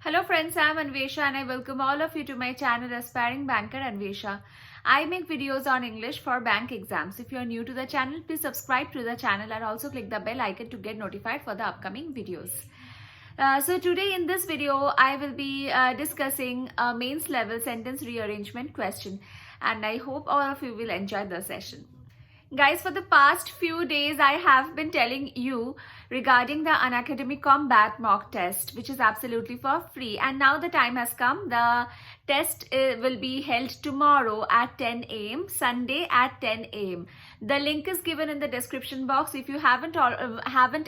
Hello friends, I am Anwesha and I welcome all of you to my channel Aspiring Banker Anwesha. I make videos on English for bank exams. If you are new to the channel, please subscribe to the channel and also click the bell icon to get notified for the upcoming videos. So today in this video, I will be discussing a mains level sentence rearrangement question and I hope all of you will enjoy the session. Guys, for the past few days, I have been telling you regarding the Unacademy Combat mock test, which is absolutely for free. And now the time has come. The test will be held tomorrow at 10 a.m., Sunday at 10 a.m. The link is given in the description box. If you haven't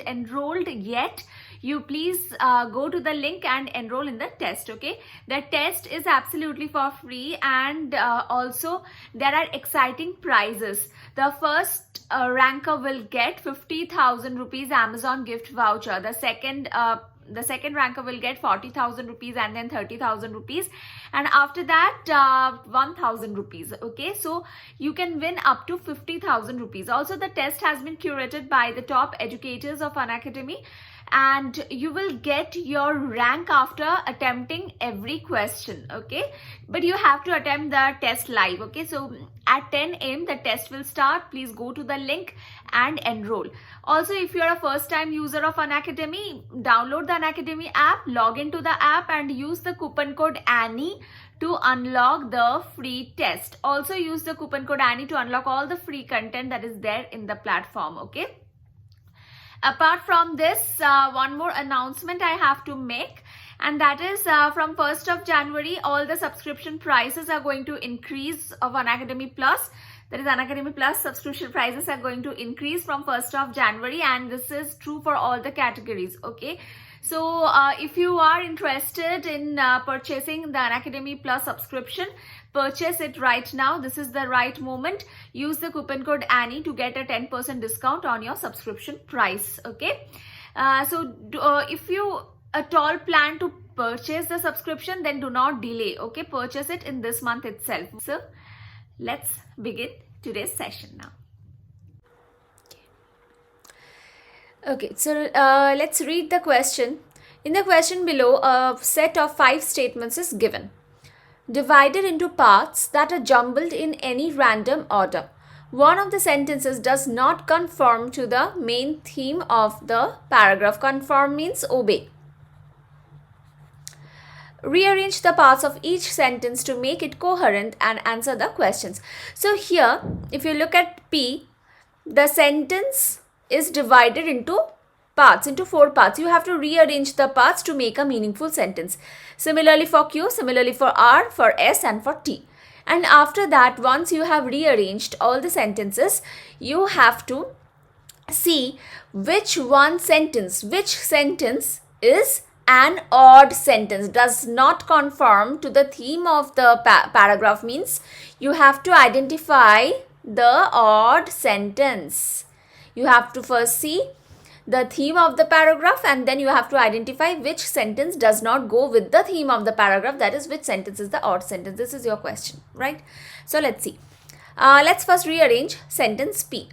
enrolled yet, you please go to the link and enroll in the test. Okay, the test is absolutely for free, and also there are exciting prizes. The first ranker will get 50,000 rupees Amazon gift voucher. The second ranker will get 40,000 rupees and then 30,000 rupees, and after that 1,000 rupees. Okay, so you can win up to 50,000 rupees. Also, the test has been curated by the top educators of Unacademy, and you will get your rank after attempting every question. Okay, but you have to attempt the test live. Okay, so at 10 a.m. the test will start. Please go to the link and enroll. Also, if you are a first time user of Unacademy, download the Unacademy app, log into the app and use the coupon code Annie to unlock the free test. Also use the coupon code Annie to unlock all the free content that is there in the platform. Okay, apart from this, one more announcement I have to make, and that is from 1st of January, all the subscription prices are going to increase of Unacademy Plus. That is, Unacademy Plus subscription prices are going to increase from 1st of January, and this is true for all the categories. Okay, so if you are interested in purchasing the Unacademy Plus subscription, purchase it right now. This is the right moment. Use the coupon code Annie to get a 10% discount on your subscription price. Okay, if you at all plan to purchase the subscription, then do not delay. Okay, purchase it in this month itself. So let's begin today's session now. Okay, so let's read the question. In the question below, a set of 5 statements is given, divided into parts that are jumbled in any random order. One of the sentences does not conform to the main theme of the paragraph. Conform means obey. Rearrange the parts of each sentence to make it coherent and answer the questions. So here, if you look at P, the sentence is divided into parts, into 4 parts. You have to rearrange the parts to make a meaningful sentence. Similarly for Q, similarly for R, for S and for T. And after that, once you have rearranged all the sentences, you have to see which sentence is an odd sentence, does not conform to the theme of the paragraph. Means you have to identify the odd sentence. You have to first see the theme of the paragraph, and then you have to identify which sentence does not go with the theme of the paragraph, that is, which sentence is the odd sentence. This is your question, right? So let's see. Let's first rearrange sentence P.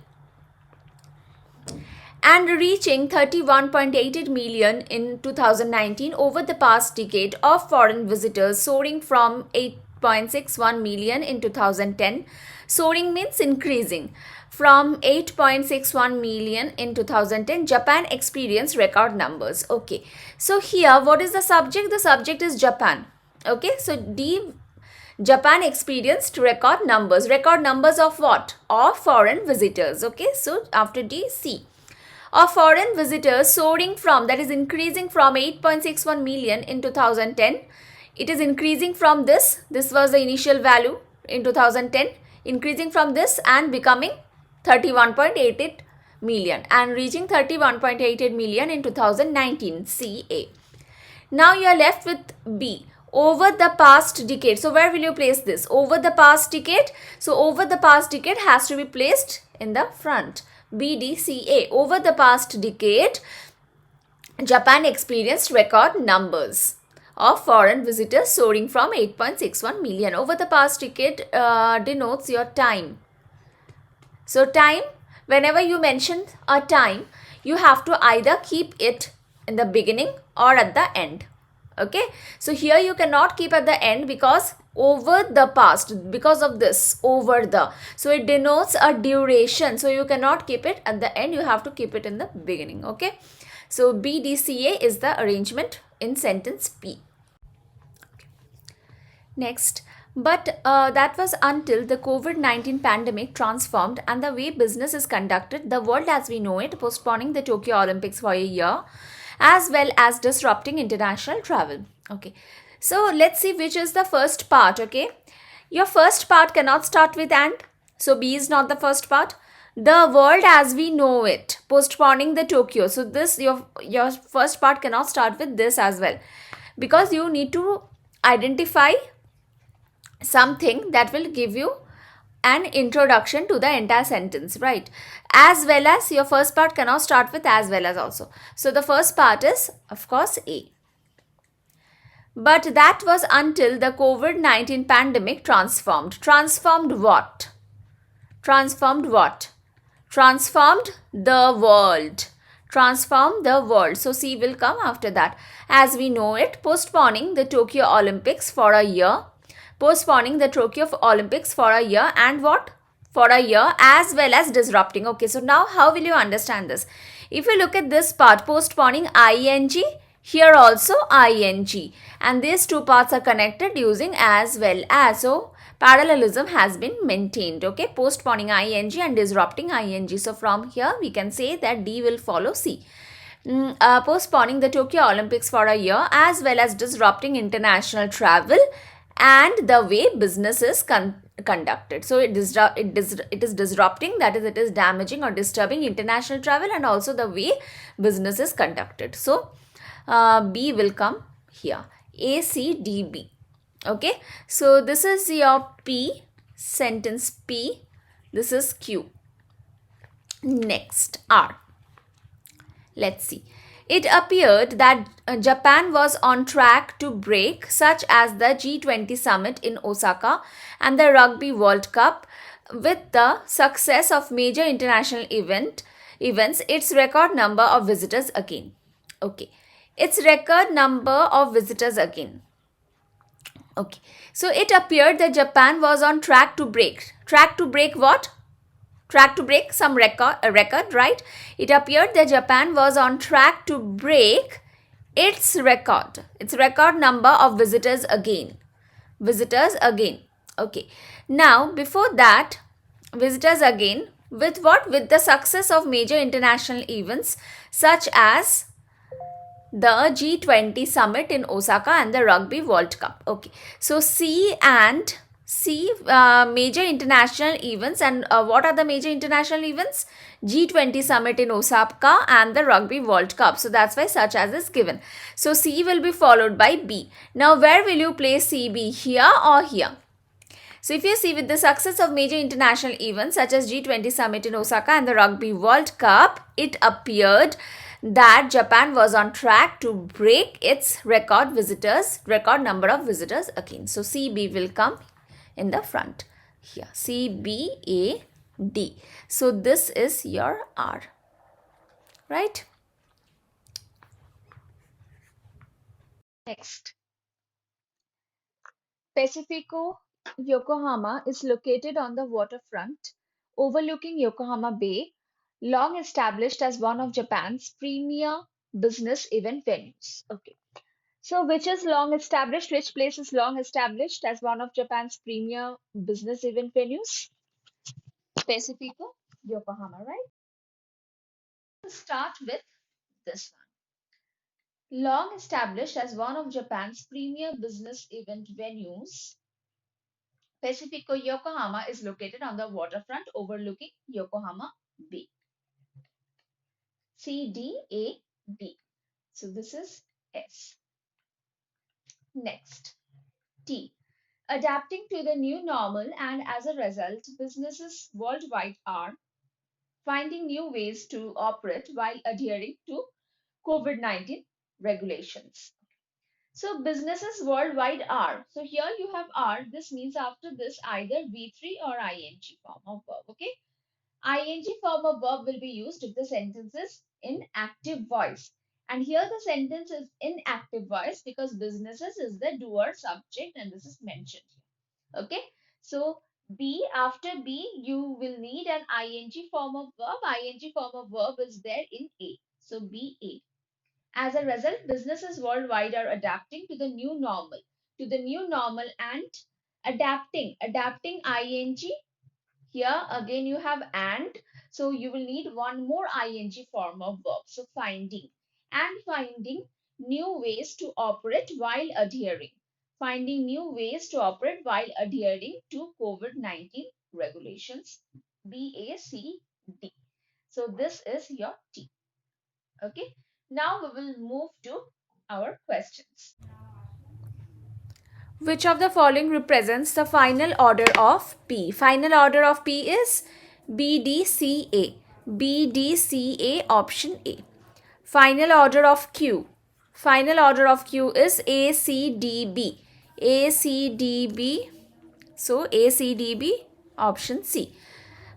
And reaching 31.88 million in 2019 over the past decade of foreign visitors, soaring from 8.61 million in 2010. Soaring means increasing. From 8.61 million in 2010, Japan experienced record numbers. Okay, so here what is the subject? The subject is Japan. Okay, so D, Japan experienced record numbers. Record numbers of what? Of foreign visitors. Okay, so after D, C. Of foreign visitors soaring from, that is increasing from 8.61 million in 2010. It is increasing from this was the initial value in 2010, increasing from this and becoming 31.88 million and reaching 31.88 million in 2019, CA. Now you are left with B, over the past decade. So where will you place this? Over the past decade. So over the past decade has to be placed in the front. BDCA, over the past decade, Japan experienced record numbers of foreign visitors soaring from 8.61 million. Over the past decade denotes your time. So time, whenever you mention a time, you have to either keep it in the beginning or at the end. Okay, so here you cannot keep at the end because over the past, because of this over the, so it denotes a duration, so you cannot keep it at the end, you have to keep it in the beginning. Okay, so BDCA is the arrangement in sentence P. Next, but that was until the COVID-19 pandemic transformed and the way business is conducted, the world as we know it, postponing the Tokyo Olympics for a year, as well as disrupting international travel. Okay, so let's see which is the first part. Okay, your first part cannot start with and, so B is not the first part. The world as we know it, postponing the Tokyo. So this your first part cannot start with this as well, because you need to identify something that will give you an introduction to the entire sentence, right? As well as your first part cannot start with as well as also. So the first part is, of course, A. But that was until the COVID-19 pandemic transformed. Transformed what? Transformed what? Transformed the world. Transform the world. So C will come after that. As we know it, postponing the Tokyo Olympics for a year. Postponing the Tokyo Olympics for a year and what? For a year, as well as disrupting. Okay, so now how will you understand this? If you look at this part, postponing ing, here also ing, and these two parts are connected using as well as. So parallelism has been maintained. Okay, postponing ing and disrupting ing. So from here we can say that D will follow C. Postponing the Tokyo Olympics for a year, as well as disrupting international travel and the way business is conducted. So it is disrupting, that is, it is damaging or disturbing international travel and also the way business is conducted. So B will come here. A, C, D, B. Okay, so this is your P, sentence P. This is Q. Next, R. Let's see. It appeared that Japan was on track to break, such as the G20 summit in Osaka and the Rugby World Cup, with the success of major international events, its record number of visitors again. Okay, its record number of visitors again. Okay, so it appeared that Japan was on track to break. Track to break what? Track to break some record, right? It appeared that Japan was on track to break its record number of visitors again. Visitors again. Okay. Now, before that, visitors again with what? With the success of major international events such as the G20 summit in Osaka and the Rugby World Cup. Okay. So C and C, major international events, and what are the major international events? G20 summit in Osaka and the Rugby World Cup. So that's why such as is given. So C will be followed by B. Now where will you place CB? Here or here? So if you see, with the success of major international events such as G20 summit in Osaka and the Rugby World Cup, it appeared that Japan was on track to break its record number of visitors again. So CB will come in the front here. C, B, A, D. So this is your R, right? Next, Pacifico Yokohama is located on the waterfront overlooking Yokohama Bay, long established as one of Japan's premier business event venues. Okay. So which is long established? Which place is long established as one of Japan's premier business event venues? Pacifico Yokohama, right? Let's start with this one. Long established as one of Japan's premier business event venues, Pacifico Yokohama is located on the waterfront overlooking Yokohama Bay. C, D, A, B. So this is S. Next, T. Adapting to the new normal, and as a result, businesses worldwide are finding new ways to operate while adhering to COVID-19 regulations. So businesses worldwide are. So here you have are. This means after this either V3 or ing form of verb. Okay. Ing form of verb will be used if the sentence is in active voice. And here the sentence is in active voice because businesses is the doer subject and this is mentioned here. Okay. So B, after B, you will need an ing form of verb. Ing form of verb is there in A. So B, A. As a result, businesses worldwide are adapting to the new normal, and adapting ing. Here again you have and, so you will need one more ing form of verb. So finding new ways to operate while adhering. Finding new ways to operate while adhering to COVID-19 regulations. B, A, C, D. So this is your T. Okay. Now we will move to our questions. Which of the following represents the final order of P? Final order of P is BDCA. BDCA, option A. Final order of Q. Final order of Q is ACDB. ACDB. So ACDB, option C.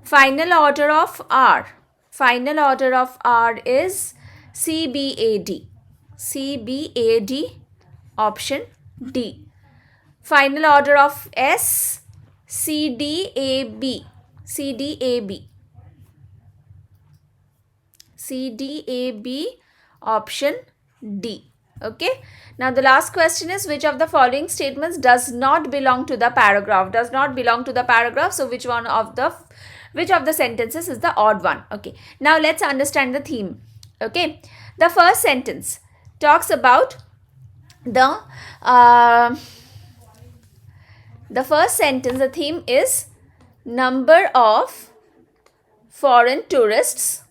Final order of R. Final order of R is CBAD. CBAD, option D. Final order of S, CDAB. CDAB. CDAB, option D. Okay. Now the last question is, which of the following statements does not belong to the paragraph? Does not belong to the paragraph. So which of the sentences is the odd one? Okay. Now let's understand the theme. Okay. The first sentence talks about the first sentence, the theme is number of foreign tourists.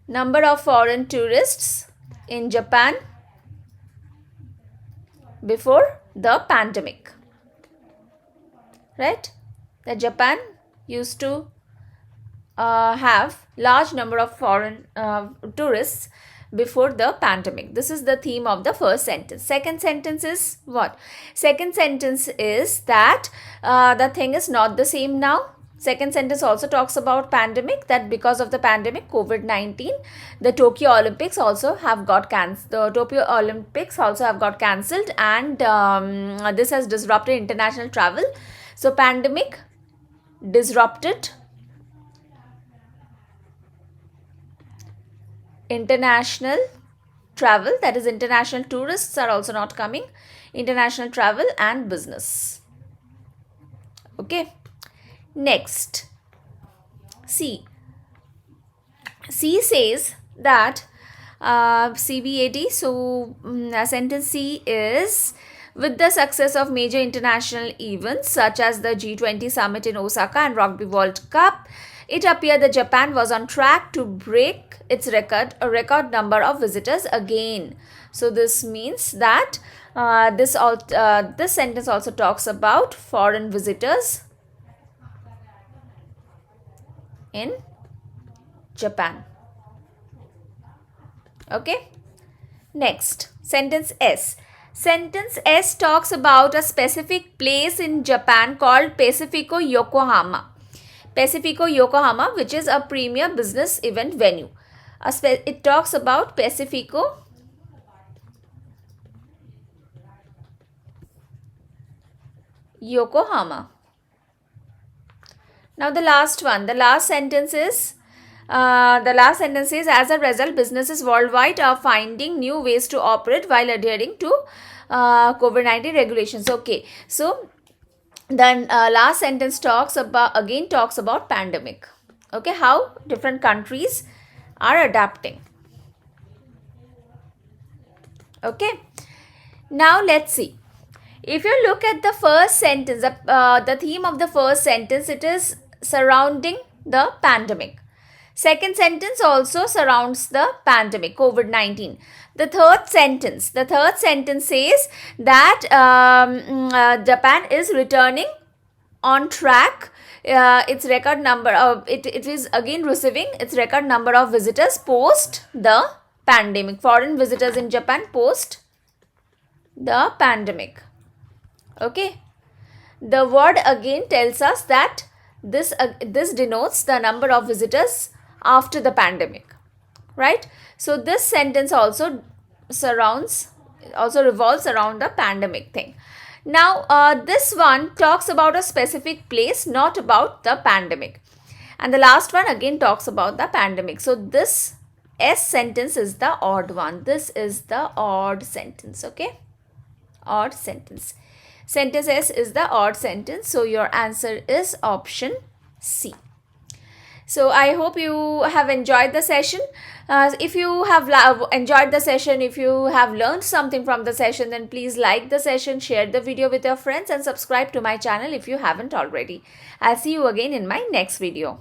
Number of foreign tourists in Japan before the pandemic. Right? That Japan used to have large number of foreign tourists before the pandemic. This is the theme of the first sentence. Second sentence is what? Second sentence is that the thing is not the same now. Second sentence also talks about pandemic, that because of the pandemic COVID-19, the Tokyo Olympics also have got cancelled. And this has disrupted international travel. So pandemic disrupted international travel, that is international tourists are also not coming, international travel and business. Okay. Next, C says that CBAD, so sentence C is, with the success of major international events such as the G20 summit in Osaka and Rugby World Cup, it appeared that Japan was on track to break its record number of visitors again. So this means that this sentence also talks about foreign visitors in Japan. Okay. Next, sentence S. Sentence S talks about a specific place in Japan called Pacifico Yokohama. Pacifico Yokohama, which is a premier business event venue. It talks about Pacifico Yokohama. Now the last sentence is, as a result, businesses worldwide are finding new ways to operate while adhering to COVID-19 regulations. Okay, so then last sentence talks about pandemic. Okay, how different countries are adapting. Okay, now let's see. If you look at the first sentence, the theme of the first sentence, it is surrounding the pandemic. Second sentence also surrounds the pandemic, COVID-19. The third sentence says that Japan is returning on track. Its record number of it is again receiving its record number of visitors post the pandemic. Foreign visitors in Japan post the pandemic. Okay. The word again tells us that this denotes the number of visitors after the pandemic, right? So this sentence also revolves around the pandemic thing. Now this one talks about a specific place, not about the pandemic. And the last one again talks about the pandemic. So this S sentence is the odd one. This is the odd sentence, okay? Odd sentence. Sentence S is the odd sentence. So your answer is option C. So I hope you have enjoyed the session. If you have enjoyed the session, if you have learned something from the session, then please like the session, share the video with your friends and subscribe to my channel if you haven't already. I'll see you again in my next video.